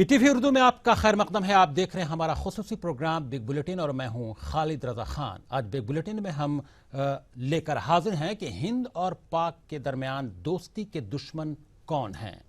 ETV Urdu में आपका खैर मकदम है। आप देख रहे हैं हमारा खुसूसी प्रोग्राम बिग बुलेटिन और मैं हूं खालिद रजा खान। आज बिग बुलेटिन में हम लेकर हाजिर हैं कि हिंद और पाक के दरमियान दोस्ती के दुश्मन कौन हैं।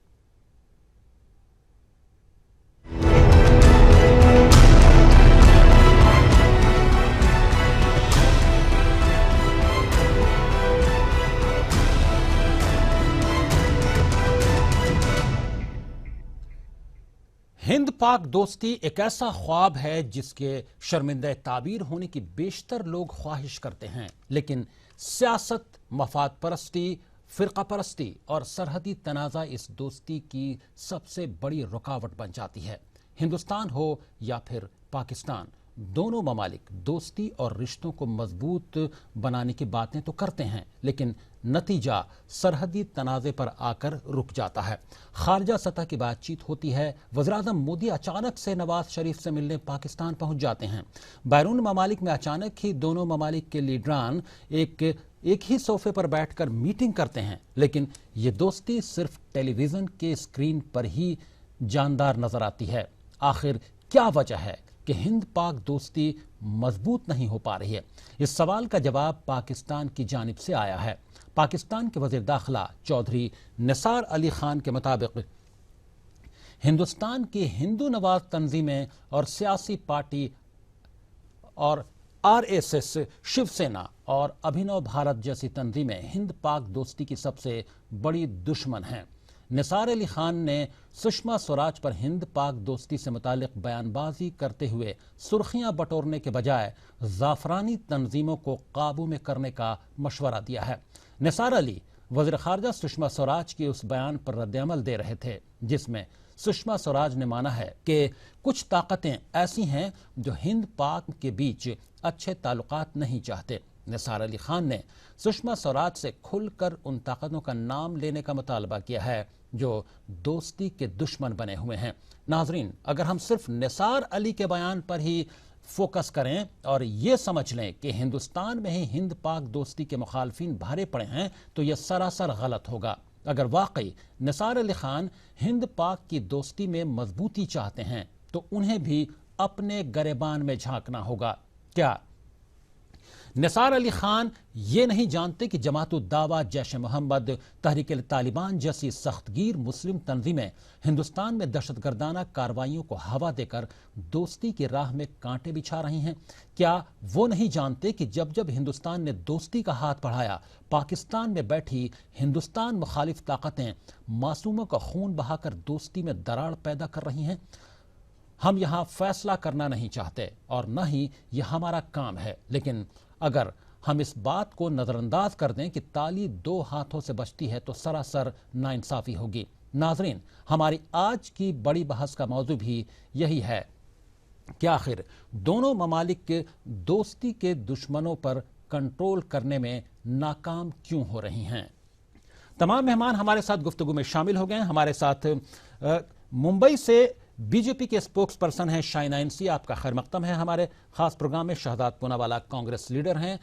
हिंद पाक दोस्ती एक ऐसा ख्वाब है जिसके शर्मिंदा ताबीर होने की बेशतर लोग ख्वाहिश करते हैं, लेकिन सियासत, मफाद परस्ती, फिरका परस्ती और सरहदी तनाज़ा इस दोस्ती की सबसे बड़ी रुकावट बन जाती है। हिंदुस्तान हो या फिर पाकिस्तान, दोनों ममालिक दोस्ती और रिश्तों को मजबूत बनाने की बातें तो करते हैं, लेकिन नतीजा सरहदी तनाज़े पर आकर रुक जाता है। खारजा सतह की बातचीत होती है, वज़ीर-ए-आज़म मोदी अचानक से नवाज शरीफ से मिलने पाकिस्तान पहुंच जाते हैं। बैरून ममालिक में अचानक ही दोनों ममालिक के लीडरान एक ही सोफे पर बैठकर मीटिंग करते हैं, लेकिन ये दोस्ती सिर्फ टेलीविज़न के स्क्रीन पर ही जानदार नजर आती है। आखिर क्या वजह है कि हिंद पाक दोस्ती मजबूत नहीं हो पा रही है? इस सवाल का जवाब पाकिस्तान की जानिब से आया है। पाकिस्तान के वज़ीर दाखिला चौधरी निसार अली खान के मुताबिक हिंदुस्तान की हिंदू नवाज तंजीमें और सियासी पार्टी और आरएसएस, शिवसेना और अभिनव भारत जैसी तंजीमें हिंद पाक दोस्ती की सबसे बड़ी दुश्मन हैं। निसार अली खान ने सुषमा स्वराज पर हिंद पाक दोस्ती से मुतालिक बयानबाजी करते हुए सुर्खियां बटोरने के बजाय जाफरानी तंजीमों को काबू में करने का मशवरा दिया है। निसार अली वज़ीर खारजा सुषमा स्वराज के उस बयान पर रद्द-ए-अमल दे रहे थे जिसमें सुषमा स्वराज ने माना है कि कुछ ताकतें ऐसी हैं जो हिंद पाक के बीच अच्छे ताल्लुकात नहीं चाहते। निसार अली खान ने सुषमा स्वराज से खुलकर उन ताकतों का नाम लेने का मुतालबा किया है जो दोस्ती के दुश्मन बने हुए हैं। नाजरीन, अगर हम सिर्फ निसार अली के बयान पर ही फोकस करें और ये समझ लें कि हिंदुस्तान में ही हिंद पाक दोस्ती के मुखालफिन भरे पड़े हैं तो यह सरासर गलत होगा। अगर वाकई निसार अली खान हिंद पाक की दोस्ती में मजबूती चाहते हैं तो उन्हें भी अपने गरेबान में झांकना होगा। क्या निसार अली खान ये नहीं जानते कि जमात-उद-दावा, जैश मोहम्मद, तहरीक-ए-तालिबान जैसी सख्तगीर मुस्लिम तंजीमें हिंदुस्तान में दहशतगर्दाना कार्रवाइयों को हवा देकर दोस्ती की राह में कांटे बिछा रही हैं? क्या वो नहीं जानते कि जब जब हिंदुस्तान ने दोस्ती का हाथ बढ़ाया, पाकिस्तान में बैठी हिंदुस्तान मुखालिफ ताकतें मासूमों का खून बहाकर दोस्ती में दरार पैदा कर रही हैं? हम यहाँ फैसला करना नहीं चाहते और न ही यह हमारा काम है, लेकिन अगर हम इस बात को नज़रअंदाज कर दें कि ताली दो हाथों से बचती है तो सरासर नाइंसाफ़ी होगी। नाजरीन, हमारी आज की बड़ी बहस का मौजू भी यही है कि आखिर दोनों ममालिक के दोस्ती के दुश्मनों पर कंट्रोल करने में नाकाम क्यों हो रही हैं। तमाम मेहमान हमारे साथ गुफ्तगू में शामिल हो गए हैं। हमारे साथ मुंबई से बीजेपी के स्पोक्स पर्सन हैं शाइना एनसी, आपका खैर मकदम है हमारे खास प्रोग्राम में। शहजाद पूनावाला कांग्रेस लीडर हैं,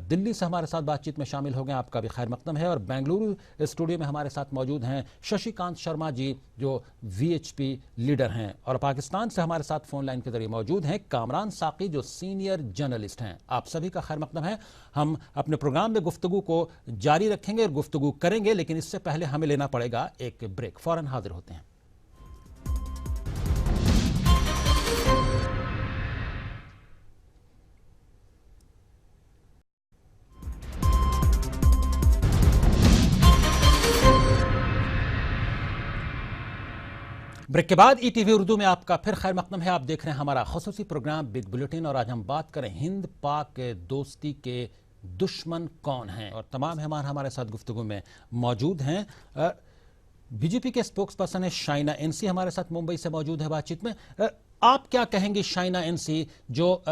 दिल्ली से हमारे साथ बातचीत में शामिल हो गए, आपका भी खैर मकदम है। और बेंगलुरु स्टूडियो में हमारे साथ मौजूद हैं शशिकांत शर्मा जी जो वीएचपी लीडर हैं। और पाकिस्तान से हमारे साथ फोन लाइन के जरिए मौजूद हैं कामरान साकी जो सीनियर जर्नलिस्ट हैं। आप सभी का खैर मकदम है। हम अपने प्रोग्राम में गुफ्तगू को जारी रखेंगे और गुफ्तगू करेंगे, लेकिन इससे पहले हमें लेना पड़ेगा एक ब्रेक। फौरन हाजिर होते हैं। ब्रेक के बाद ईटीवी उर्दू में आपका फिर खैर मकदम है। आप देख रहे हैं हमारा खुसूसी प्रोग्राम बिग बुलेटिन और आज हम बात करें हिंद पाक दोस्ती के दुश्मन कौन हैं। और तमाम मेहमान हमारे साथ गुफ्तगू में मौजूद हैं। बीजेपी के स्पोक्स पर्सन है शाइना एनसी हमारे साथ मुंबई से मौजूद है बातचीत में। आप क्या कहेंगे शाइना एनसी, जो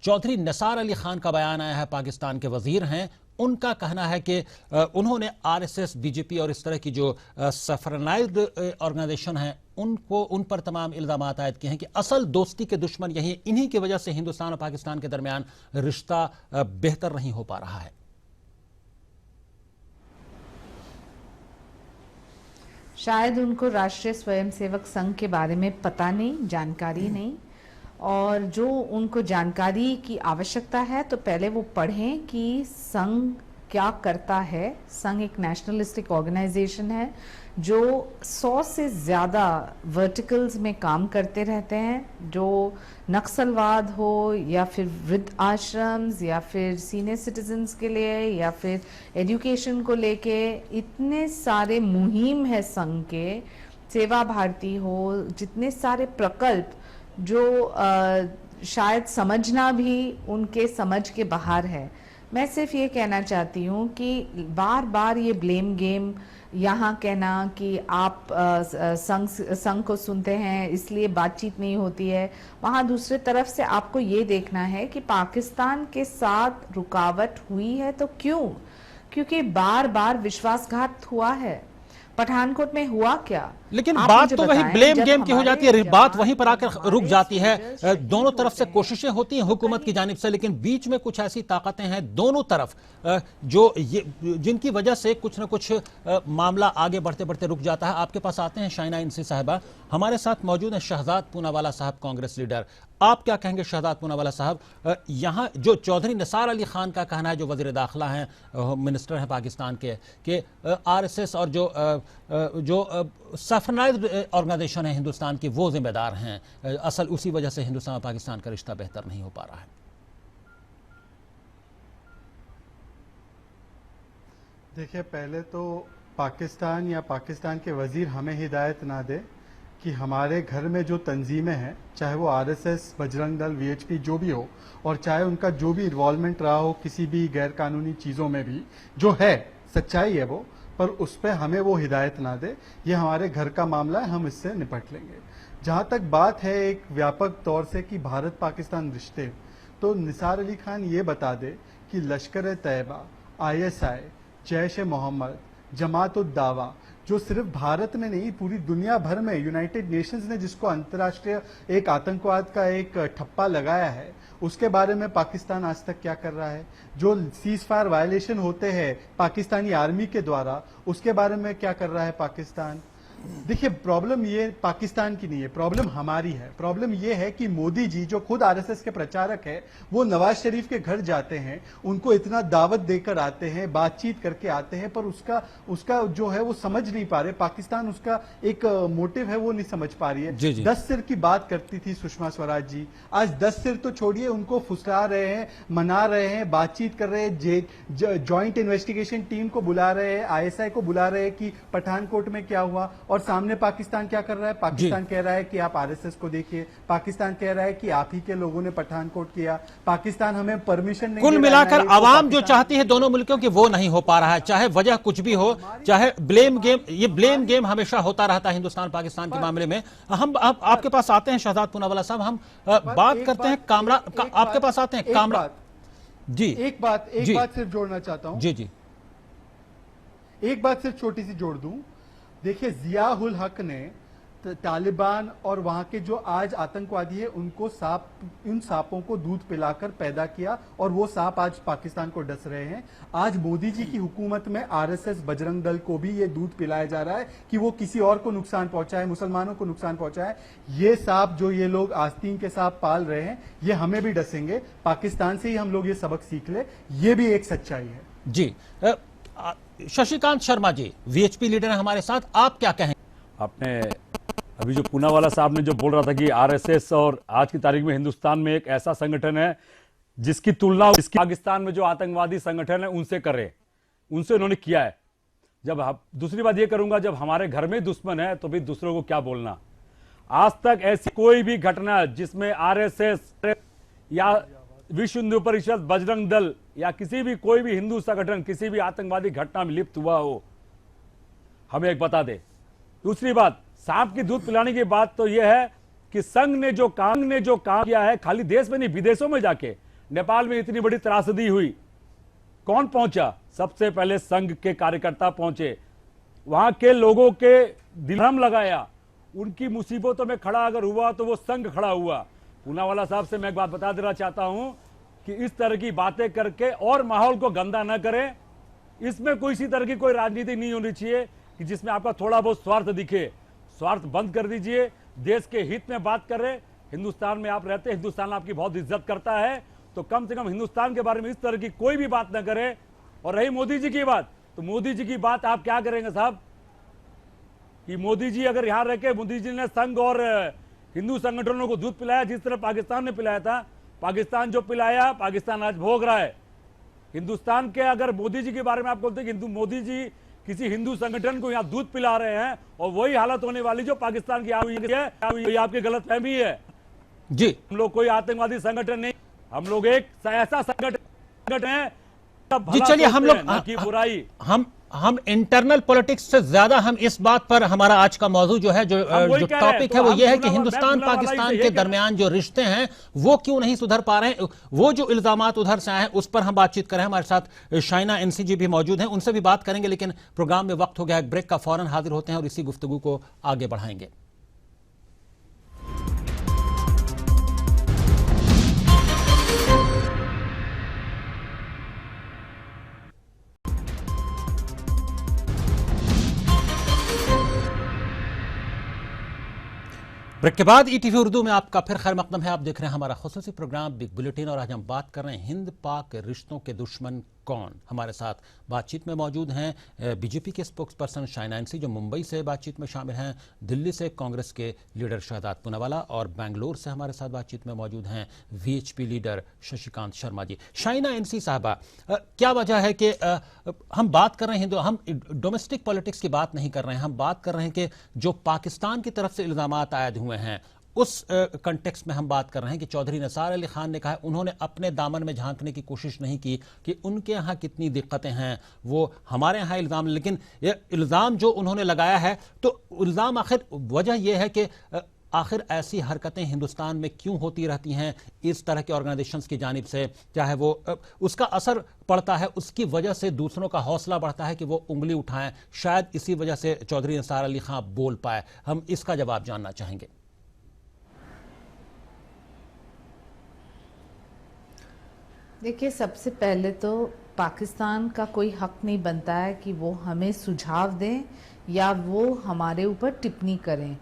चौधरी निसार अली खान का बयान आया है, पाकिस्तान के वजीर हैं, उनका कहना है कि उन्होंने आरएसएस, बीजेपी और इस तरह की जो सफरनाइज्ड ऑर्गेनाइजेशन हैं उन पर तमाम इल्जाम आयद किए हैं कि असल दोस्ती के दुश्मन यही है, इन्हीं की वजह से हिंदुस्तान और पाकिस्तान के दरमियान रिश्ता बेहतर नहीं हो पा रहा है। शायद उनको राष्ट्रीय स्वयंसेवक संघ के बारे में पता नहीं, जानकारी नहीं, और जो उनको जानकारी की आवश्यकता है तो पहले वो पढ़ें कि संघ क्या करता है। संघ एक नेशनलिस्टिक ऑर्गेनाइजेशन है जो 100 से ज़्यादा वर्टिकल्स में काम करते रहते हैं, जो नक्सलवाद हो या फिर वृद्ध आश्रम्स या फिर सीनियर सिटीजन्स के लिए या फिर एजुकेशन को लेके इतने सारे मुहिम है संघ के, सेवा भारती हो, जितने सारे प्रकल्प जो शायद समझना भी उनके समझ के बाहर है। मैं सिर्फ ये कहना चाहती हूँ कि बार बार ये ब्लेम गेम यहाँ कहना कि आप संघ को सुनते हैं इसलिए बातचीत नहीं होती है, वहाँ दूसरी तरफ से आपको ये देखना है कि पाकिस्तान के साथ रुकावट हुई है तो क्यों? क्योंकि बार बार विश्वासघात हुआ है। पठानकोट में हुआ क्या? लेकिन बात तो वही ब्लेम गेम की हो जाती है, बात वहीं पर आकर रुक जाती है। दोनों तरफ से कोशिशें होती हैं हुकूमत की जानिब से, लेकिन बीच में कुछ ऐसी ताकतें हैं दोनों तरफ जो जिनकी वजह से कुछ न कुछ मामला आगे बढ़ते बढ़ते रुक जाता है। आपके पास आते हैं शाइना इंसी साहिबा, हमारे साथ मौजूद है शहजाद पूनावाला साहब, कांग्रेस लीडर। आप क्या कहेंगे शहजाद पूनावाला साहब, यहाँ जो चौधरी निसार अली खान का कहना है, जो वजीर दाखिला हैं, मिनिस्टर हैं पाकिस्तान के RSS और जो सफरनाइज्ड ऑर्गेनाइजेशन है हिंदुस्तान की, वो जिम्मेदार हैं, असल उसी वजह से हिंदुस्तान और पाकिस्तान का रिश्ता बेहतर नहीं हो पा रहा है। देखिए, पहले तो पाकिस्तान या पाकिस्तान के वजीर हमें हिदायत ना दे कि हमारे घर में जो तंजीमें हैं, चाहे वो RSS, बजरंग दल, VHP जो भी हो, और चाहे उनका जो भी इन्वॉल्वमेंट रहा हो किसी भी गैर कानूनी चीज़ों में भी, जो है सच्चाई है वो, पर उस पर हमें वो हिदायत ना दे। ये हमारे घर का मामला है, हम इससे निपट लेंगे। जहाँ तक बात है एक व्यापक तौर से कि भारत पाकिस्तान रिश्ते, तो निसार अली खान ये बता दे कि लश्कर तैयबा, ISI, जैश ए मोहम्मद, जमात उद दावा, जो सिर्फ भारत में नहीं पूरी दुनिया भर में यूनाइटेड नेशंस ने जिसको अंतर्राष्ट्रीय एक आतंकवाद का एक ठप्पा लगाया है, उसके बारे में पाकिस्तान आज तक क्या कर रहा है? जो सीज फायर वायलेशन होते हैं पाकिस्तानी आर्मी के द्वारा, उसके बारे में क्या कर रहा है पाकिस्तान? देखिए, प्रॉब्लम ये पाकिस्तान की नहीं है, प्रॉब्लम हमारी है। प्रॉब्लम ये है कि मोदी जी जो खुद RSS के प्रचारक है, वो नवाज शरीफ के घर जाते हैं, उनको इतना दावत देकर आते हैं, बातचीत करके आते हैं, पर उसका जो है वो समझ नहीं पा रहे। पाकिस्तान उसका एक मोटिव है वो नहीं समझ पा रही है। जी जी। 10 सिर की बात करती थी सुषमा स्वराज जी, आज 10 सिर तो छोड़िए, उनको फुसला रहे हैं, मना रहे हैं, बातचीत कर रहे हैं, ज्वाइंट इन्वेस्टिगेशन टीम को बुला रहे हैं, ISI को बुला रहे हैं कि पठानकोट में क्या हुआ, और सामने पाकिस्तान क्या कर रहा है? पाकिस्तान कह रहा है कि आप RSS को देखिए, पाकिस्तान कह रहा है कि आप ही के लोगों ने पठानकोट किया, पाकिस्तान हमें परमिशन नहीं। कुल मिलाकर आवाम जो चाहती है दोनों मुल्कों की, वो नहीं हो पा रहा है, चाहे वजह कुछ भी हो, चाहे ब्लेम गेम, ये ब्लेम गेम हमेशा होता रहता है हिंदुस्तान पाकिस्तान के मामले में। हम आपके पास आते हैं शहजाद पूनावाला साहब, हम बात करते हैं कामरा, आपके पास आते हैं कामरा जी। एक बात सिर्फ जोड़ना चाहता हूं, जी, एक बात सिर्फ छोटी सी जोड़ दूं। देखिए, जियाउल हक ने तालिबान और वहां के जो आज आतंकवादी है उनको उन सांपों को दूध पिलाकर पैदा किया, और वो सांप आज पाकिस्तान को डस रहे हैं। आज मोदी जी की हुकूमत में RSS, बजरंग दल को भी ये दूध पिलाया जा रहा है कि वो किसी और को नुकसान पहुंचाए, मुसलमानों को नुकसान पहुंचाए। ये सांप जो ये लोग आस्तीन के सांप पाल रहे हैं, ये हमें भी डसेंगे। पाकिस्तान से ही हम लोग ये सबक सीख ले, ये भी एक सच्चाई है। जी, शशिकांत शर्मा जी VHP लीडर हैं हमारे साथ, आप क्या कहें? आपने अभी जो पूनावाला साहब ने जो बोल रहा था कि RSS और आज की तारीख में हिंदुस्तान में एक ऐसा संगठन है जिसकी तुलना पाकिस्तान में जो आतंकवादी संगठन है उनसे कर रहे, उनसे उन्होंने किया है। जब दूसरी बात ये करूंगा, जब हमारे घर में दुश्मन है तो भी दूसरों को क्या बोलना। आज तक ऐसी कोई भी घटना जिसमें RSS या विश्व हिंदू परिषद, बजरंग दल या किसी भी कोई भी हिंदू संगठन किसी भी आतंकवादी घटना में लिप्त हुआ हो, हमें एक बता दे। दूसरी बात, सांप की दूध पिलाने की बात तो यह है कि संघ ने जो काम किया है, खाली देश में नहीं विदेशों में जाके, नेपाल में इतनी बड़ी त्रासदी हुई, कौन पहुंचा? सबसे पहले संघ के कार्यकर्ता पहुंचे, वहां के लोगों के दिलहम लगाया, उनकी मुसीबतों में खड़ा अगर हुआ तो वो संघ खड़ा हुआ। पूनावाला साहब से मैं एक बात बता देना चाहता हूं कि इस तरह की बातें करके और माहौल को गंदा न करें, इसमें कोई सी तरह की कोई राजनीति नहीं होनी चाहिए। कि जिसमें आपका थोड़ा बहुत स्वार्थ दिखे। स्वार्थ बंद कर दीजिए, देश के हित में बात कर रहे, हिंदुस्तान में आप रहते हैं, हिंदुस्तान आपकी बहुत इज्जत करता है, तो कम से कम हिंदुस्तान के बारे में इस तरह की कोई भी बात ना करें। और रही मोदी जी की बात, तो मोदी जी की बात आप क्या करेंगे साहब, कि मोदी जी अगर यहां रह के मोदी जी ने संघ और हिंदू संगठनों को दूध पिलाया जिस तरह पाकिस्तान ने पिलाया था, पाकिस्तान जो पिलाया पाकिस्तान आज भोग रहा है। हिंदुस्तान के अगर मोदी जी के बारे में आप बोलते हैं कि मोदी जी किसी हिंदू संगठन को यहां दूध पिला रहे हैं और वही हालत होने वाली जो पाकिस्तान की हुई है, ये आपकी गलतफहमी है जी। हम लोग कोई आतंकवादी संगठन नहीं, हम लोग एक ऐसा संगठन है जी चलिए, हम लोग की बुराई, हम इंटरनल पॉलिटिक्स से ज्यादा हम इस बात पर, हमारा आज का मौजूद जो है, जो टॉपिक है वो ये है कि हिंदुस्तान पाकिस्तान के दरमियान जो रिश्ते हैं वो क्यों नहीं सुधर पा रहे हैं। वो जो इल्जामात उधर से आए हैं उस पर हम बातचीत करें। हमारे साथ शाइना एनसी जी भी मौजूद हैं, उनसे भी बात करेंगे, लेकिन प्रोग्राम में वक्त हो गया एक ब्रेक का, फौरन हाजिर होते हैं और इसी गुफ्तगू को आगे बढ़ाएंगे। ब्रेक के बाद ईटीवी उर्दू में आपका फिर खैर मकदम है। आप देख रहे हैं हमारा खुसूसी प्रोग्राम बिग बुलेटिन और आज हम बात कर रहे हैं हिंद पाक रिश्तों के दुश्मन कौन। हमारे साथ बातचीत में मौजूद हैं बीजेपी के स्पोक्स पर्सन शाइना एनसी जो मुंबई से बातचीत में शामिल हैं, दिल्ली से कांग्रेस के लीडर शहजाद पूनावाला और बेंगलोर से हमारे साथ बातचीत में मौजूद हैं VHP leader Shashikant Sharma ji. Shaina NC साहबा, क्या वजह है कि हम बात कर रहे हैं, हम डोमेस्टिक पॉलिटिक्स की बात नहीं कर रहे हैं, हम बात कर रहे हैं कि जो पाकिस्तान की तरफ से इल्जामात आयद हुए हैं उस कंटेक्स्ट में हम बात कर रहे हैं कि चौधरी निसार अली खान ने कहा है उन्होंने अपने दामन में झांकने की कोशिश नहीं की कि उनके यहाँ कितनी दिक्कतें हैं, वो हमारे यहाँ इल्ज़ाम, लेकिन ये इल्ज़ाम जो उन्होंने लगाया है तो इल्ज़ाम आखिर वजह यह है कि आखिर ऐसी हरकतें हिंदुस्तान में क्यों होती रहती हैं इस तरह के ऑर्गेनाइजेशंस की जानिब से, चाहे वो उसका असर पड़ता है, उसकी वजह से दूसरों का हौसला बढ़ता है कि वो उंगली उठाएं, शायद इसी वजह से चौधरी निसार अली खान बोल पाए। हम इसका जवाब जानना चाहेंगे। देखिए, सबसे पहले तो पाकिस्तान का कोई हक नहीं बनता है कि वो हमें सुझाव दें या वो हमारे ऊपर टिप्पणी करें।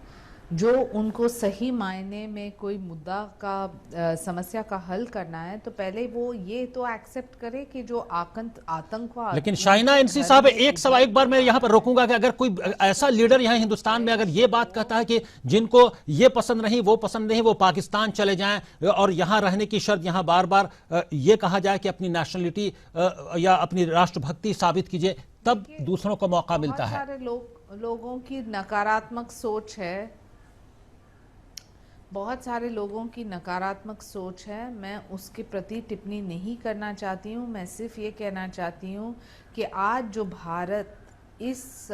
जो उनको सही मायने में कोई मुद्दा का समस्या का हल करना है तो पहले वो ये तो एक्सेप्ट करे कि जो आतंकवाद। लेकिन शाइना एनसी साहब, एक बार मैं यहाँ पर रोकूंगा कि अगर कोई ऐसा लीडर यहाँ हिंदुस्तान में अगर ये बात कहता है कि जिनको ये पसंद नहीं वो पसंद नहीं वो पाकिस्तान चले जाएं और यहाँ रहने की शर्त यहाँ बार बार ये कहा जाए कि अपनी नेशनलिटी या अपनी राष्ट्रभक्ति साबित कीजिए, तब दूसरों को मौका मिलता है। सारे लोगों की नकारात्मक सोच है, बहुत सारे लोगों की नकारात्मक सोच है। मैं उसके प्रति टिप्पणी नहीं करना चाहती हूँ। मैं सिर्फ ये कहना चाहती हूँ कि आज जो भारत इस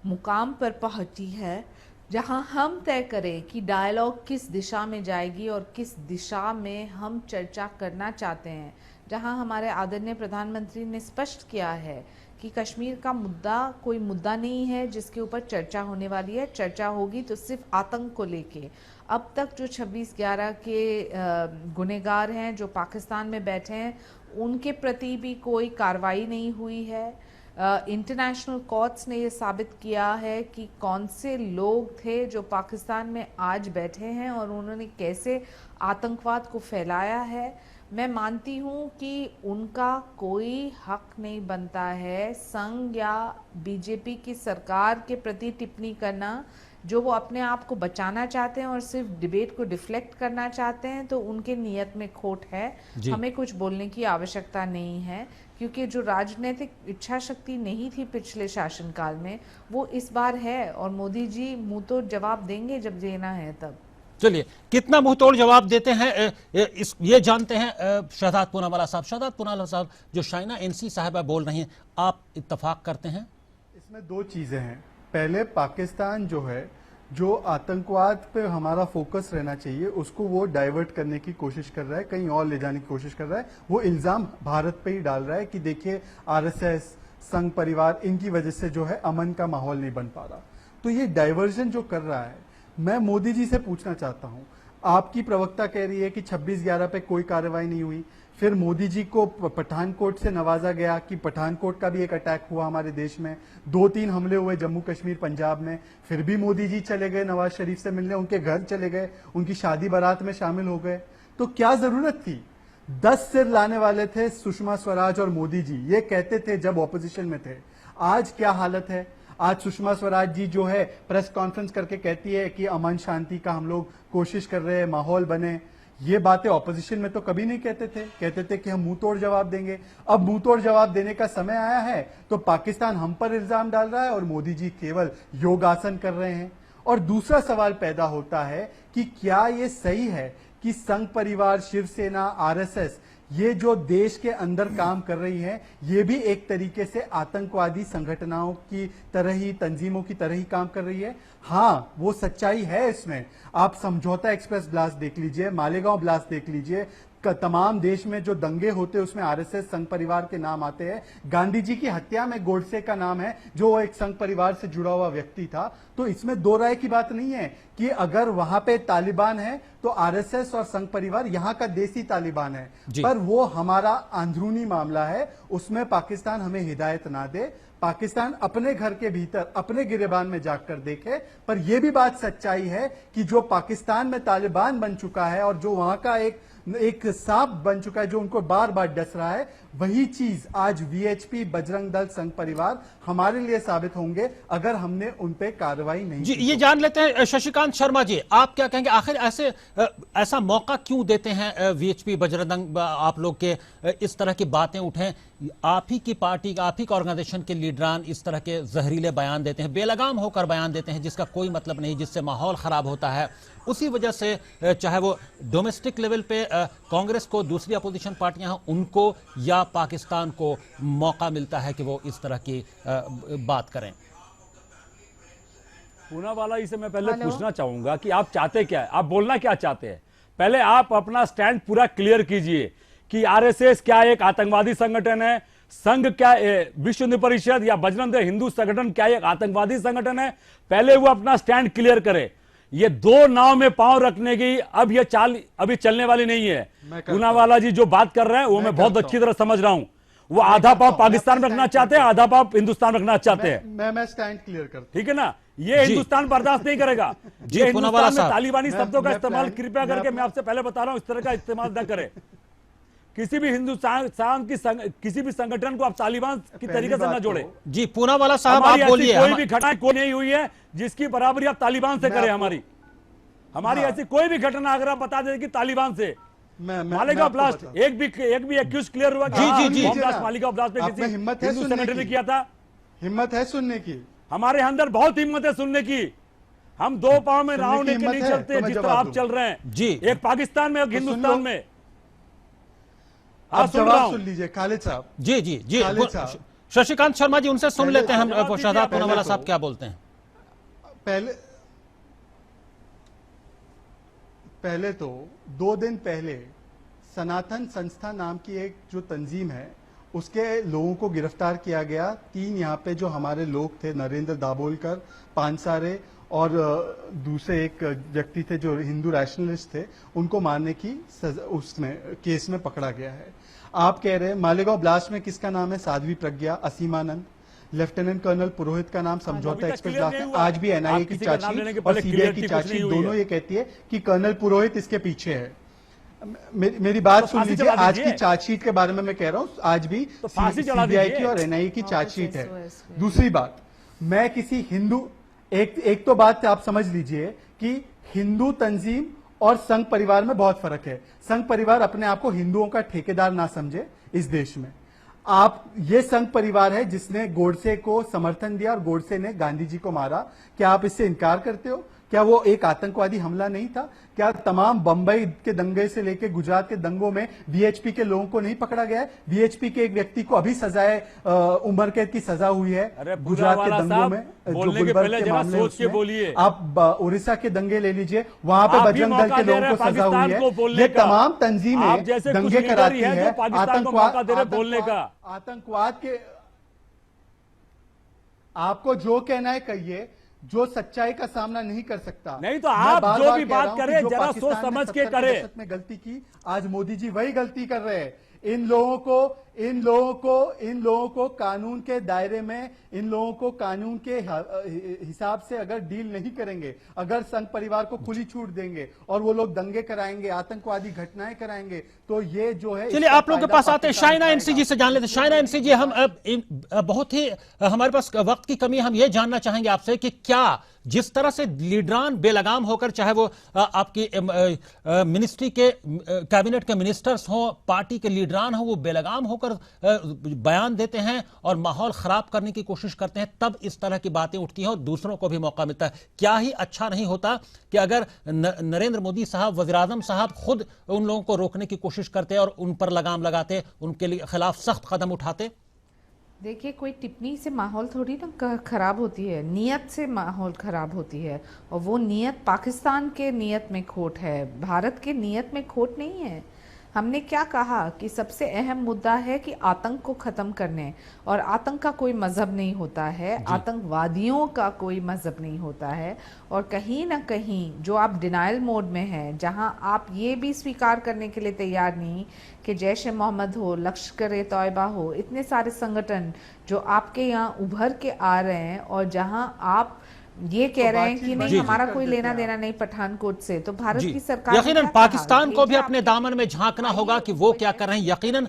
मुकाम पर पहुँची है जहाँ हम तय करें कि डायलॉग किस दिशा में जाएगी और किस दिशा में हम चर्चा करना चाहते हैं, जहाँ हमारे आदरणीय प्रधानमंत्री ने स्पष्ट किया है कि कश्मीर का मुद्दा कोई मुद्दा नहीं है जिसके ऊपर चर्चा होने वाली है, चर्चा होगी तो सिर्फ आतंक को लेके। अब तक जो 26/11 के गुनहगार हैं जो पाकिस्तान में बैठे हैं उनके प्रति भी कोई कार्रवाई नहीं हुई है। इंटरनेशनल कोर्ट्स ने ये साबित किया है कि कौन से लोग थे जो पाकिस्तान में आज बैठे हैं और उन्होंने कैसे आतंकवाद को फैलाया है। मैं मानती हूँ कि उनका कोई हक नहीं बनता है संघ या बीजेपी की सरकार के प्रति टिप्पणी करना। जो वो अपने आप को बचाना चाहते हैं और सिर्फ डिबेट को डिफ्लेक्ट करना चाहते हैं तो उनके नियत में खोट है। हमें कुछ बोलने की आवश्यकता नहीं है क्योंकि जो राजनीतिक इच्छा शक्ति नहीं थी पिछले शासनकाल में वो इस बार है और मोदी जी मुंह तो जवाब देंगे जब देना है तब। चलिए, कितना मुंहतोड़ जवाब देते हैं ये जानते हैं शहजाद पूनावाला साहब। शहजाद पूनावाला साहब, जो शाइना एनसी साहिबा बोल रही हैं, आप इत्तफाक करते हैं? इसमें दो चीजें हैं। पहले, पाकिस्तान जो है जो आतंकवाद पे हमारा फोकस रहना चाहिए उसको वो डाइवर्ट करने की कोशिश कर रहा है, कहीं और ले जाने की कोशिश कर रहा है। वो इल्जाम भारत पे ही डाल रहा है कि देखिए आरएसएस, संघ परिवार, इनकी वजह से जो है अमन का माहौल नहीं बन पा रहा। तो ये डाइवर्जन जो कर रहा है, मैं मोदी जी से पूछना चाहता हूं, आपकी प्रवक्ता कह रही है कि 26/11 पे कोई कार्रवाई नहीं हुई, फिर मोदी जी को पठानकोट से नवाजा गया कि पठानकोट का भी एक अटैक हुआ हमारे देश में, 2-3 हमले हुए जम्मू कश्मीर पंजाब में, फिर भी मोदी जी चले गए नवाज शरीफ से मिलने, उनके घर चले गए, उनकी शादी बारात में शामिल हो गए। तो क्या जरूरत थी? 10 सिर लाने वाले थे सुषमा स्वराज और मोदी जी, ये कहते थे जब ऑपोजिशन में थे। आज क्या हालत है? आज सुषमा स्वराज जी जो है प्रेस कॉन्फ्रेंस करके कहती है कि अमन शांति का हम लोग कोशिश कर रहे हैं, माहौल बने। ये बातें ऑपोजिशन में तो कभी नहीं कहते थे, कहते थे कि हम मुंह तोड़ जवाब देंगे। अब मुंह तोड़ जवाब देने का समय आया है तो पाकिस्तान हम पर इल्जाम डाल रहा है और मोदी जी केवल योगासन कर रहे हैं। और दूसरा सवाल पैदा होता है कि क्या ये सही है कि संघ परिवार, शिवसेना, आरएसएस ये जो देश के अंदर काम कर रही है, ये भी एक तरीके से आतंकवादी संगठनों की तरह ही, तंजीमों की तरह ही काम कर रही है। हाँ, वो सच्चाई है इसमें। आप समझौता एक्सप्रेस ब्लास्ट देख लीजिए, मालेगांव ब्लास्ट देख लीजिए, तमाम देश में जो दंगे होते हैं उसमें आरएसएस संघ परिवार के नाम आते हैं। गांधी जी की हत्या में गोडसे का नाम है, जो एक संघ परिवार से जुड़ा हुआ व्यक्ति था। तो इसमें दो राय की बात नहीं है कि अगर वहां पे तालिबान है तो आरएसएस और संघ परिवार यहाँ का देसी तालिबान है, पर वो हमारा अंदरूनी मामला है, उसमें पाकिस्तान हमें हिदायत ना दे। पाकिस्तान अपने घर के भीतर अपने गिरेबान में जाकर देखे। पर यह भी बात सच्चाई है कि जो पाकिस्तान में तालिबान बन चुका है और जो वहां का एक सांप बन चुका है जो उनको बार बार डस रहा है, वही चीज आज वीएचपी, बजरंग दल, संघ परिवार हमारे लिए साबित होंगे अगर हमने उन पे कार्रवाई नहीं जी। की। ये जान लेते हैं शशिकांत शर्मा जी, आप क्या कहेंगे? आखिर ऐसा मौका क्यों देते हैं वीएचपी, बजरंग, आप लोग के इस तरह की बातें उठें? आप ही की पार्टी का, आप ही का ऑर्गेनाइजेशन के लीडरान इस तरह के जहरीले बयान देते हैं, बेलगाम होकर बयान देते हैं जिसका कोई मतलब नहीं, जिससे माहौल खराब होता है। उसी वजह से चाहे वो डोमेस्टिक लेवल पे कांग्रेस को, दूसरी अपोजिशन पार्टियां हैं, उनको या पाकिस्तान को मौका मिलता है कि वो इस तरह की बात करें। पूनावाला, इसे मैं पहले पूछना चाहूंगा कि आप चाहते क्या है, आप बोलना क्या चाहते हैं? पहले आप अपना स्टैंड पूरा क्लियर कीजिए कि आरएसएस क्या एक आतंकवादी संगठन है, संघ क्या, विश्व हिंदू परिषद या बजरंग दल हिंदू संगठन क्या एक आतंकवादी संगठन है? पहले वो अपना स्टैंड क्लियर करे। ये दो नाव में पांव रखने की अब ये चाल अभी चलने वाली नहीं है। पूनावाला जी जो बात कर रहे हैं वो मैं बहुत अच्छी तरह समझ रहा हूं। वो आधा पाव पाकिस्तान में रखना चाहते हैं, आधा पाव हिंदुस्तान रखना चाहते हैं। मैं स्टैंड क्लियर करता हूं, ठीक है ना? ये हिंदुस्तान बर्दाश्त नहीं करेगा। जी, ये हिंदुस्तान में साहब, तालिबानी शब्दों का इस्तेमाल कृपया करके, मैं आपसे पहले बता रहा हूं, इस तरह का इस्तेमाल न करें। किसी भी हिंदुस्तान की किसी भी संगठन को आप तालिबान की तरीके से न जोड़े। जी पूनावाला साहब, आप बोलिए। कोई भी घटना कोई नहीं हुई है जिसकी बराबरी आप तालिबान से करें। हमारी ऐसी कोई भी घटना अगर आप बता दें कि तालिबान से, मालेगांव ब्लास्ट, एक भी एक्यूज क्लियर हुआ कि मालेगांव ब्लास्ट में किसी हिंदू संगठन ने किया था? हिम्मत है सुनने की? हमारे अंदर बहुत हिम्मत है सुनने की। हम दो पांव में राव लेके नहीं चलते जिस तरह आप चल रहे हैं। जी, एक पाकिस्तान में, एक हिंदुस्तान में। आप जवाब सुन लीजिए खालिद साहब। जी जी जी, शशिकांत शर्मा जी, उनसे सुन लेते हैं हम शहजाद पूनावाला साहब क्या बोलते हैं। पहले तो 2 दिन पहले सनातन संस्था नाम की एक जो तंजीम है उसके लोगों को गिरफ्तार किया गया। 3 यहाँ पे जो हमारे लोग थे, नरेंद्र दाभोलकर, पानसारे और दूसरे एक व्यक्ति थे जो हिंदू रैशनलिस्ट थे, उनको मारने की उसमें केस में पकड़ा गया है। आप कह रहे हैं मालेगांव ब्लास्ट में किसका नाम है? साध्वी प्रज्ञा, असीमानंद, लेफ्टिनेंट कर्नल पुरोहित का नाम समझौता एक्सप्रेस ब्लास्ट है। आज भी एनआईए की चार्जशीट और सीबीआई की चार्जशीट दोनों ये कहती है कि कर्नल पुरोहित इसके पीछे है। मेरी बात सुन लीजिए, आज की चार्जशीट के बारे में मैं कह रहा हूं, आज भी सीबीआई की और एनआईए की चार्जशीट है। दूसरी बात, मैं किसी हिंदू, एक तो बात आप समझ लीजिए कि हिंदू तंजीम और संघ परिवार में बहुत फर्क है। संघ परिवार अपने आप को हिंदुओं का ठेकेदार ना समझे इस देश में। आप, ये संघ परिवार है जिसने गोडसे को समर्थन दिया और गोडसे ने गांधी जी को मारा। क्या आप इससे इनकार करते हो? क्या वो एक आतंकवादी हमला नहीं था? क्या तमाम बंबई के दंगे से लेकर गुजरात के दंगों में वीएचपी के लोगों को नहीं पकड़ा गया है? वीएचपी के एक व्यक्ति को अभी सजाए उम्र कैद की सजा हुई है गुजरात के दंगों में, जो गुलबर्ग के मामले में। आप उड़ीसा के दंगे ले लीजिए, वहां पे बजरंग दल के लोगों को सजा हुई है। ये तमाम तंजीमें दंगे कराती है, आतंकवाद के। आपको जो कहना है कहिए, जो सच्चाई का सामना नहीं कर सकता नहीं तो आप जो भी बात करें जरा सोच समझ के करें। में गलती की, आज मोदी जी वही गलती कर रहे हैं। इन लोगों को कानून के दायरे में, इन लोगों को कानून के हिसाब से अगर डील नहीं करेंगे, अगर संघ परिवार को खुली छूट देंगे और वो लोग दंगे कराएंगे, आतंकवादी घटनाएं कराएंगे, तो ये जो है। चलिए आप लोगों के पास आते हैं, शाइना एनसी से जान लेते हैं। शाइना एनसी जी, हम बहुत ही हमारे पास वक्त की कमी, हम ये जानना चाहेंगे आपसे कि क्या जिस तरह से लीडरान बेलगाम होकर, चाहे वो आपकी मिनिस्ट्री के कैबिनेट के मिनिस्टर्स हो, पार्टी के लीडरान हो, वो बेलगाम होकर बयान देते हैं और माहौल खराब करने की कोशिश करते हैं, तब इस तरह की बातें उठती हैं और दूसरों को भी मौका मिलता है। क्या ही अच्छा नहीं होता कि अगर नरेंद्र मोदी साहब, वज़ीर आज़म साहब खुद उन लोगों को रोकने की कोशिश करते और उन पर लगाम लगाते, उनके खिलाफ सख्त कदम उठाते? देखिए, कोई टिप्पणी से माहौल थोड़ी ना खराब होती है, नियत से माहौल खराब होती है। और वो नियत पाकिस्तान के नियत में खोट है, भारत के नियत में खोट नहीं है। हमने क्या कहा कि सबसे अहम मुद्दा है कि आतंक को ख़त्म करने, और आतंक का कोई मज़हब नहीं होता है, आतंकवादियों का कोई मज़हब नहीं होता है। और कहीं ना कहीं जो आप डिनाइल मोड में हैं, जहां आप ये भी स्वीकार करने के लिए तैयार नहीं कि जैश ए मोहम्मद हो, लश्कर ए तौयबा हो, इतने सारे संगठन जो आपके यहाँ उभर के आ रहे हैं, और जहां आप ये कह रहे हैं कि नहीं हमारा कोई लेना देना नहीं पठानकोट से, तो भारत की सरकार यकीनन पाकिस्तान को भी अपने दामन में झांकना होगा कि वो क्या कर रहे हैं। यकीनन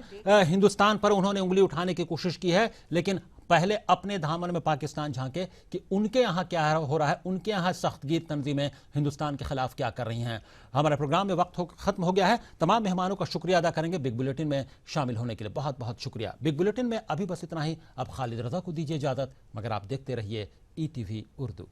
हिंदुस्तान पर उन्होंने उंगली उठाने की कोशिश की है, लेकिन पहले अपने दामन में पाकिस्तान झांके कि उनके यहाँ क्या हो रहा है, उनके यहाँ सख्तगीर तंजीमें हिंदुस्तान के खिलाफ क्या कर रही हैं। हमारे प्रोग्राम में वक्त खत्म हो गया है। तमाम मेहमानों का शुक्रिया अदा करेंगे बिग बुलेटिन में शामिल होने के लिए, बहुत बहुत शुक्रिया। बिग बुलेटिन में अभी बस इतना ही। अब खालिद रजा को दीजिए इजाजत, मगर आप देखते रहिए ETV उर्दू।